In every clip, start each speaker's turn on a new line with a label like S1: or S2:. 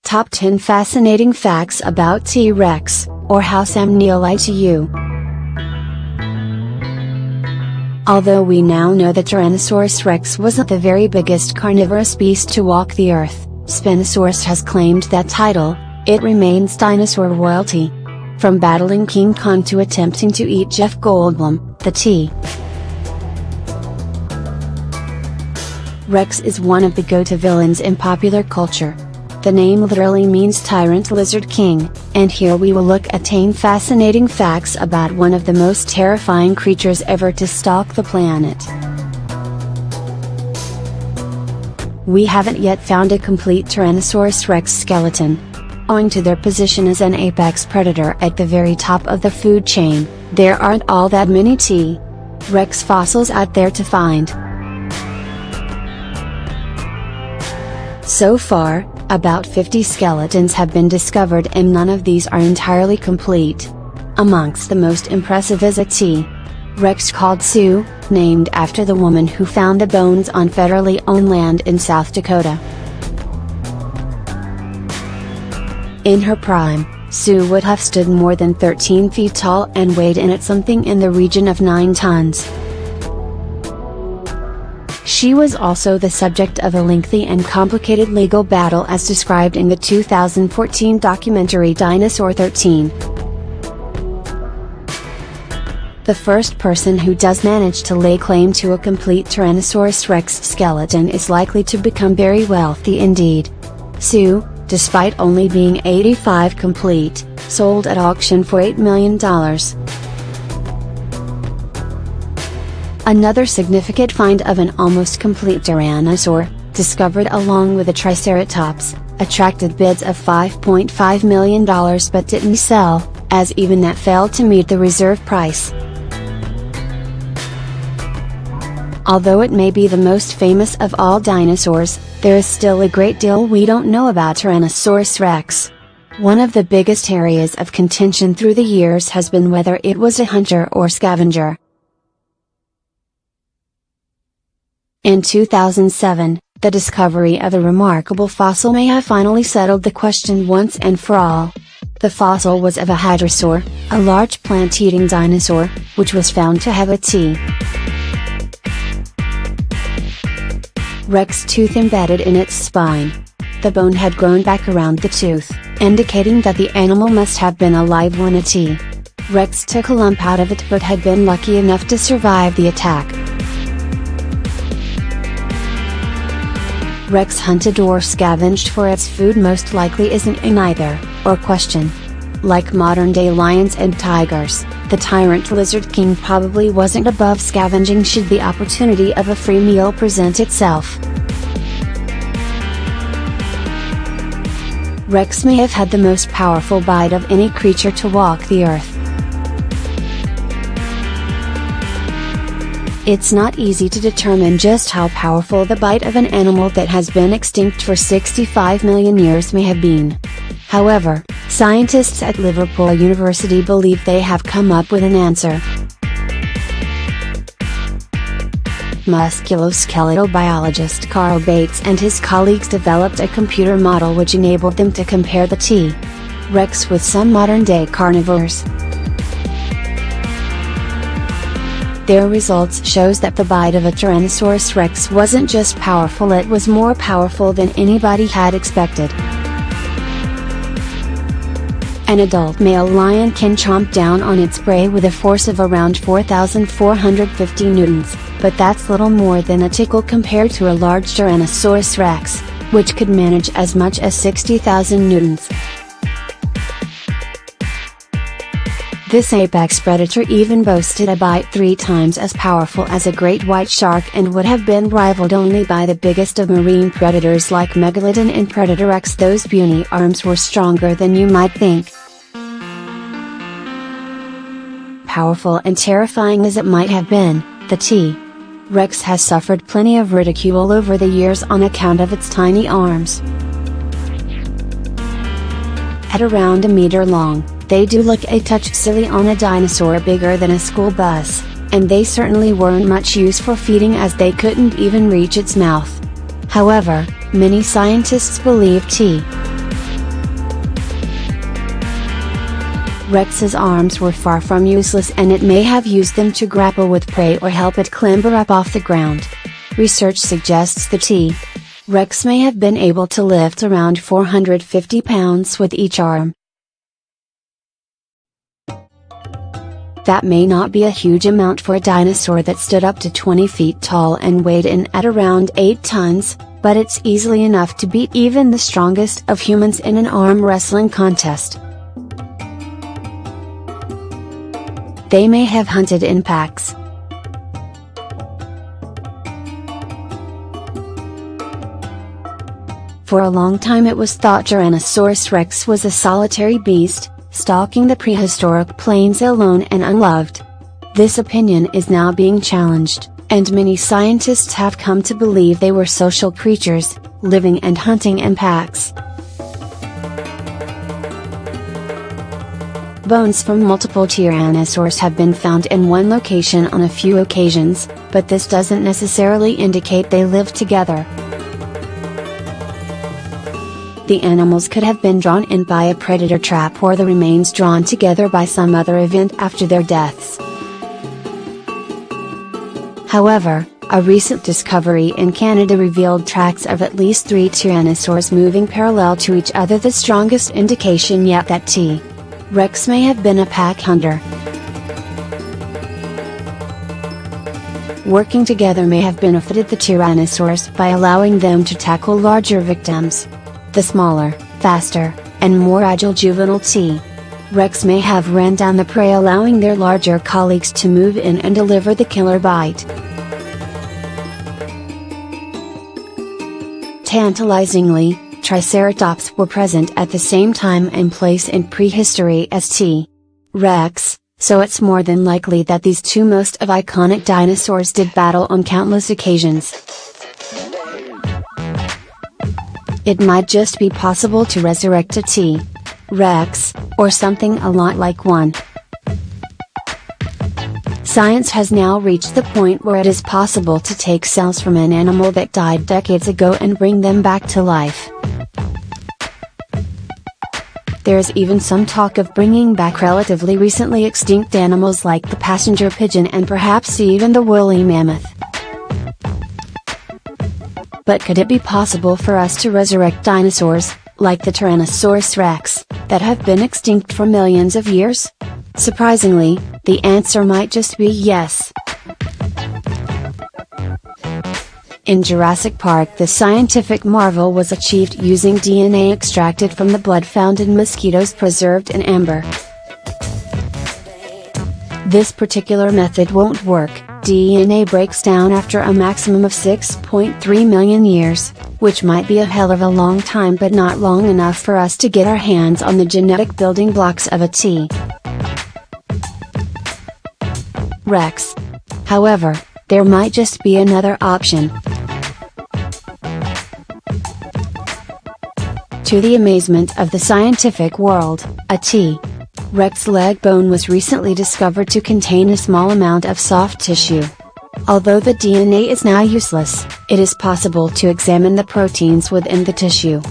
S1: Top 10 Fascinating Facts About T-Rex, or how Sam Neill lied to you. Although we now know that Tyrannosaurus rex wasn't the very biggest carnivorous beast to walk the earth, Spinosaurus has claimed that title. It remains dinosaur royalty. From battling King Kong to attempting to eat Jeff Goldblum, the T-Rex is one of the go-to villains in popular culture. The name literally means tyrant lizard king, and here we will look at 10 fascinating facts about one of the most terrifying creatures ever to stalk the planet. We haven't yet found a complete Tyrannosaurus rex skeleton. Owing to their position as an apex predator at the very top of the food chain, there aren't all that many T-Rex fossils out there to find. So far, about 50 skeletons have been discovered and none of these are entirely complete. Amongst the most impressive is a T-Rex called Sue, named after the woman who found the bones on federally owned land in South Dakota. In her prime, Sue would have stood more than 13 feet tall and weighed in at something in the region of 9 tons. She was also the subject of a lengthy and complicated legal battle as described in the 2014 documentary Dinosaur 13. The first person who does manage to lay claim to a complete Tyrannosaurus rex skeleton is likely to become very wealthy indeed. Sue, despite only being 85 complete, sold at auction for $8 million. Another significant find of an almost complete tyrannosaur, discovered along with a triceratops, attracted bids of $5.5 million but didn't sell, as even that failed to meet the reserve price. Although it may be the most famous of all dinosaurs, there is still a great deal we don't know about Tyrannosaurus rex. One of the biggest areas of contention through the years has been whether it was a hunter or scavenger. In 2007, the discovery of a remarkable fossil may have finally settled the question once and for all. The fossil was of a hadrosaur, a large plant-eating dinosaur, which was found to have a T-Rex tooth embedded in its spine. The bone had grown back around the tooth, indicating that the animal must have been alive when a T-Rex took a lump out of it but had been lucky enough to survive the attack. Rex hunted or scavenged for its food most likely isn't an either, or question. Like modern-day lions and tigers, the tyrant lizard king probably wasn't above scavenging should the opportunity of a free meal present itself. Rex may have had the most powerful bite of any creature to walk the earth. It's not easy to determine just how powerful the bite of an animal that has been extinct for 65 million years may have been. However, scientists at Liverpool University believe they have come up with an answer. Musculoskeletal biologist Carl Bates and his colleagues developed a computer model which enabled them to compare the T-Rex with some modern-day carnivores. Their results shows that the bite of a Tyrannosaurus rex wasn't just powerful, it was more powerful than anybody had expected. An adult male lion can chomp down on its prey with a force of around 4,450 newtons, but that's little more than a tickle compared to a large Tyrannosaurus rex, which could manage as much as 60,000 newtons. This apex predator even boasted a bite 3 times as powerful as a great white shark and would have been rivaled only by the biggest of marine predators like Megalodon and Predator X. Those puny arms were stronger than you might think. Powerful and terrifying as it might have been, the T-Rex has suffered plenty of ridicule over the years on account of its tiny arms. At around a meter long, They do look a touch silly on a dinosaur bigger than a school bus, and they certainly weren't much use for feeding as they couldn't even reach its mouth. However, many scientists believe T. Rex's arms were far from useless, and it may have used them to grapple with prey or help it clamber up off the ground. Research suggests the T. Rex may have been able to lift around 450 pounds with each arm. That may not be a huge amount for a dinosaur that stood up to 20 feet tall and weighed in at around 8 tons, but it's easily enough to beat even the strongest of humans in an arm wrestling contest. They may have hunted in packs. For a long time it was thought Tyrannosaurus rex was a solitary beast, stalking the prehistoric plains alone and unloved. This opinion is now being challenged, and many scientists have come to believe they were social creatures, living and hunting in packs. Bones from multiple tyrannosaurs have been found in one location on a few occasions, but this doesn't necessarily indicate they lived together. The animals could have been drawn in by a predator trap or the remains drawn together by some other event after their deaths. However, a recent discovery in Canada revealed tracks of at least 3 tyrannosaurs moving parallel to each other, the strongest indication yet that T. Rex may have been a pack hunter. Working together may have benefited the tyrannosaurs by allowing them to tackle larger victims. The smaller, faster, and more agile juvenile T. Rex may have ran down the prey, allowing their larger colleagues to move in and deliver the killer bite. Tantalizingly, Triceratops were present at the same time and place in prehistory as T. Rex, so it's more than likely that these two most of iconic dinosaurs did battle on countless occasions. It might just be possible to resurrect a T. Rex, or something a lot like one. Science has now reached the point where it is possible to take cells from an animal that died decades ago and bring them back to life. There is even some talk of bringing back relatively recently extinct animals like the passenger pigeon and perhaps even the woolly mammoth. But could it be possible for us to resurrect dinosaurs, like the Tyrannosaurus rex, that have been extinct for millions of years? Surprisingly, the answer might just be yes. In Jurassic Park, the scientific marvel was achieved using DNA extracted from the blood found in mosquitoes preserved in amber. This particular method won't work. DNA breaks down after a maximum of 6.3 million years, which might be a hell of a long time, but not long enough for us to get our hands on the genetic building blocks of a T. Rex. However, there might just be another option. To the amazement of the scientific world, a T. Rex leg bone was recently discovered to contain a small amount of soft tissue. Although the DNA is now useless, it is possible to examine the proteins within the tissue.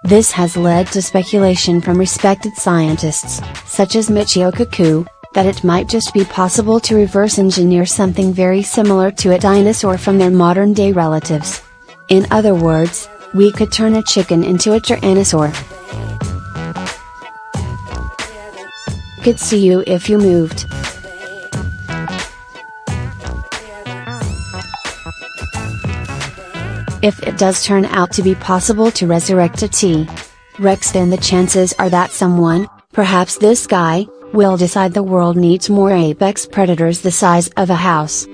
S1: This has led to speculation from respected scientists, such as Michio Kaku, that it might just be possible to reverse engineer something very similar to a dinosaur from their modern-day relatives. In other words, we could turn a chicken into a tyrannosaur. Could see you if you moved. If it does turn out to be possible to resurrect a T. Rex, then the chances are that someone, perhaps this guy, will decide the world needs more apex predators the size of a house.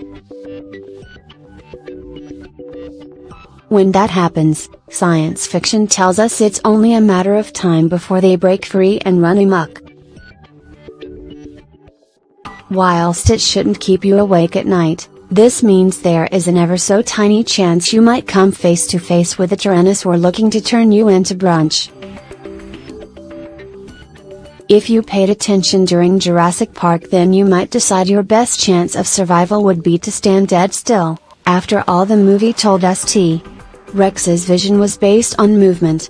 S1: When that happens, science fiction tells us it's only a matter of time before they break free and run amok. Whilst it shouldn't keep you awake at night, this means there is an ever so tiny chance you might come face to face with a tyrannosaur looking to turn you into brunch. If you paid attention during Jurassic Park, then you might decide your best chance of survival would be to stand dead still. After all, the movie told us T-Rex's vision was based on movement.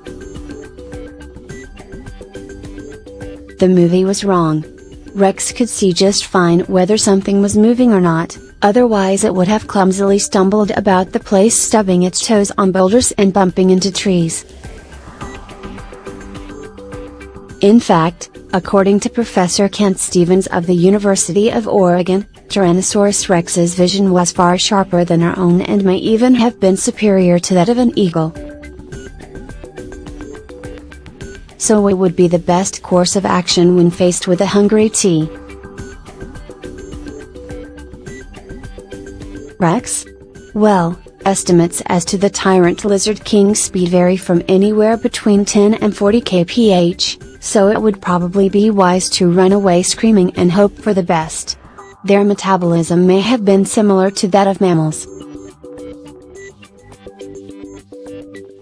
S1: The movie was wrong. Rex could see just fine whether something was moving or not, otherwise it would have clumsily stumbled about the place, stubbing its toes on boulders and bumping into trees. In fact, according to Professor Kent Stevens of the University of Oregon, Tyrannosaurus Rex's vision was far sharper than our own and may even have been superior to that of an eagle. So what would be the best course of action when faced with a hungry T-Rex? Well, estimates as to the tyrant lizard king's speed vary from anywhere between 10 and 40 kph, so it would probably be wise to run away screaming and hope for the best. Their metabolism may have been similar to that of mammals.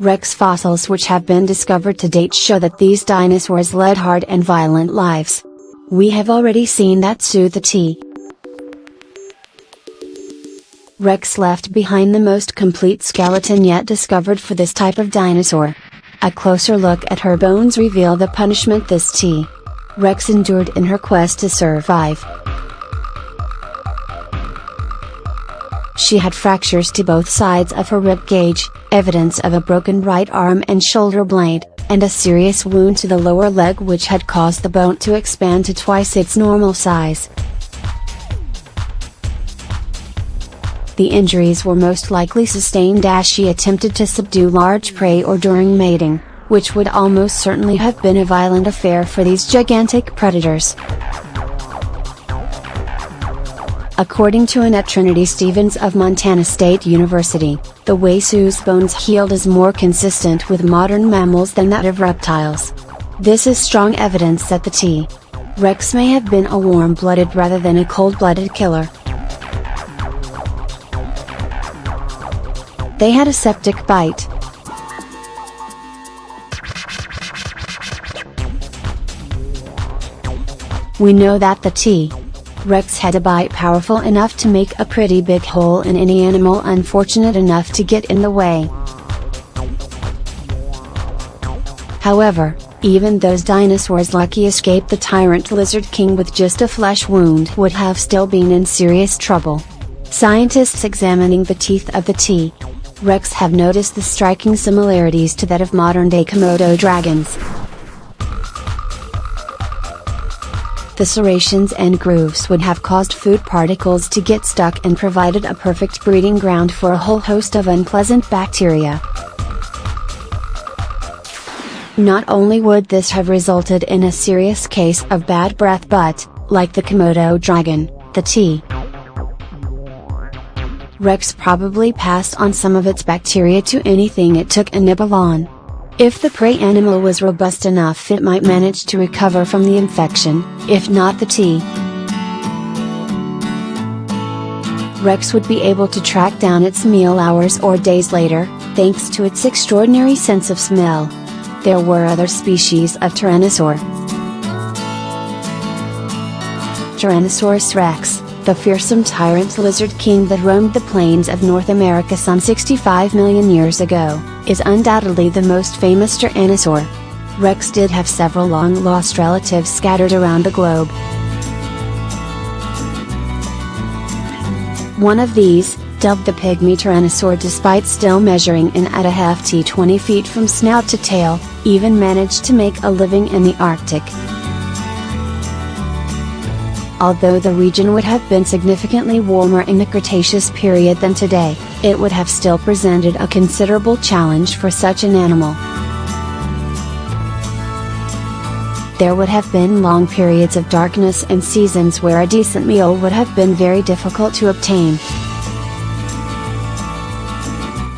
S1: Rex fossils which have been discovered to date show that these dinosaurs led hard and violent lives. We have already seen that the T-Rex left behind the most complete skeleton yet discovered for this type of dinosaur. A closer look at her bones reveal the punishment this T-Rex endured in her quest to survive. She had fractures to both sides of her rib cage, evidence of a broken right arm and shoulder blade, and a serious wound to the lower leg which had caused the bone to expand to twice its normal size. The injuries were most likely sustained as she attempted to subdue large prey or during mating, which would almost certainly have been a violent affair for these gigantic predators. According to Annette Trinity Stevens of Montana State University, the way Sue's bones healed is more consistent with modern mammals than that of reptiles. This is strong evidence that the T-Rex may have been a warm-blooded rather than a cold-blooded killer. They had a septic bite. We know that the T-Rex had a bite powerful enough to make a pretty big hole in any animal unfortunate enough to get in the way. However, even those dinosaurs lucky escaped the tyrant lizard king with just a flesh wound would have still been in serious trouble. Scientists examining the teeth of the T-Rex have noticed the striking similarities to that of modern-day Komodo dragons. The serrations and grooves would have caused food particles to get stuck and provided a perfect breeding ground for a whole host of unpleasant bacteria. Not only would this have resulted in a serious case of bad breath but, like the Komodo dragon, the T-Rex probably passed on some of its bacteria to anything it took a nibble on. If the prey animal was robust enough, it might manage to recover from the infection. If not, the T-Rex would be able to track down its meal hours or days later, thanks to its extraordinary sense of smell. There were other species of Tyrannosaur. Tyrannosaurus Rex, the fearsome tyrant lizard king that roamed the plains of North America some 65 million years ago, is undoubtedly the most famous Tyrannosaur. Rex did have several long-lost relatives scattered around the globe. One of these, dubbed the pygmy Tyrannosaur, despite still measuring in at a hefty 20 feet from snout to tail, even managed to make a living in the Arctic. Although the region would have been significantly warmer in the Cretaceous period than today, it would have still presented a considerable challenge for such an animal. There would have been long periods of darkness and seasons where a decent meal would have been very difficult to obtain.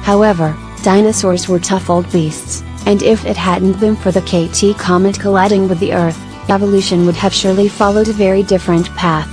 S1: However, dinosaurs were tough old beasts, and if it hadn't been for the KT comet colliding with the Earth, evolution would have surely followed a very different path.